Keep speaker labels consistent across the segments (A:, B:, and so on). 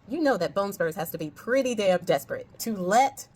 A: You know that Bone Spurs has to be pretty damn desperate to let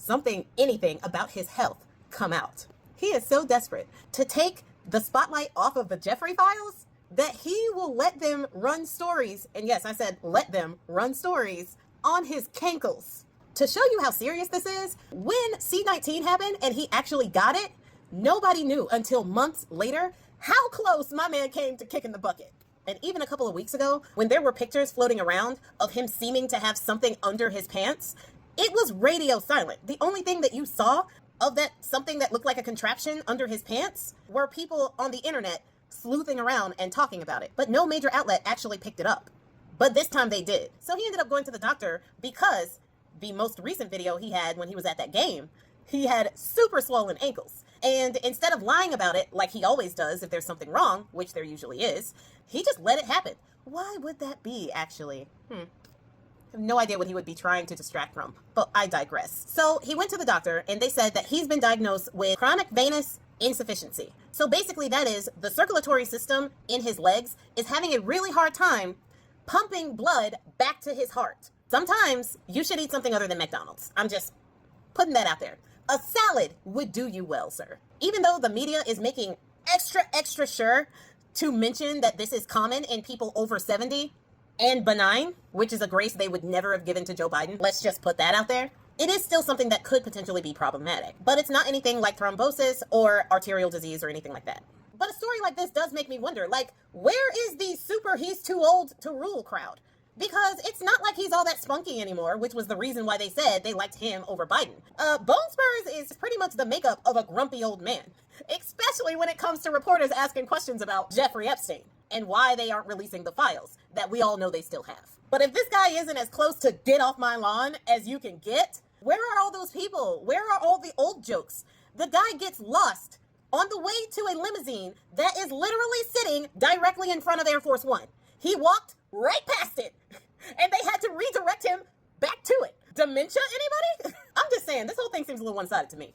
A: anything about his health come out. He is so desperate to take the spotlight off of the Jeffrey files that he will let them run stories. And yes, I said let them run stories on his cankles. To show you how serious this is, when C-19 happened and he actually got it, nobody knew until months later how close my man came to kicking the bucket. And even a couple of weeks ago, when there were pictures floating around of him seeming to have something under his pants, it was radio silent. The only thing that you saw of that something that looked like a contraption under his pants were people on the internet sleuthing around and talking about it. But no major outlet actually picked it up. But this time they did. So he ended up going to the doctor because the most recent video he had when he was at that game, he had super swollen ankles. And instead of lying about it like he always does if there's something wrong, which there usually is, he just let it happen. Why would that be, actually? I have no idea what he would be trying to distract from, but I digress. So he went to the doctor and they said that he's been diagnosed with chronic venous insufficiency. So basically that is the circulatory system in his legs is having a really hard time pumping blood back to his heart. Sometimes you should eat something other than McDonald's. I'm just putting that out there. A salad would do you well, sir. Even though the media is making extra sure to mention that this is common in people over 70 and benign, which is a grace they would never have given to Joe Biden. Let's just put that out there. It is still something that could potentially be problematic, but it's not anything like thrombosis or arterial disease or anything like that. But a story like this does make me wonder, like, where is the super he's too old to rule crowd? Because it's not like he's all that spunky anymore, which was the reason why they said they liked him over Biden. Bone Spurs is pretty much the makeup of a grumpy old man, especially when it comes to reporters asking questions about Jeffrey Epstein and why they aren't releasing the files that we all know they still have. But if this guy isn't as close to get off my lawn as you can get, where are all those people? Where are all the old jokes? The guy gets lost on the way to a limousine that is literally sitting directly in front of Air Force One. He walked right past it, and they had to redirect him back to it. Dementia, anybody? I'm just saying, this whole thing seems a little one-sided to me.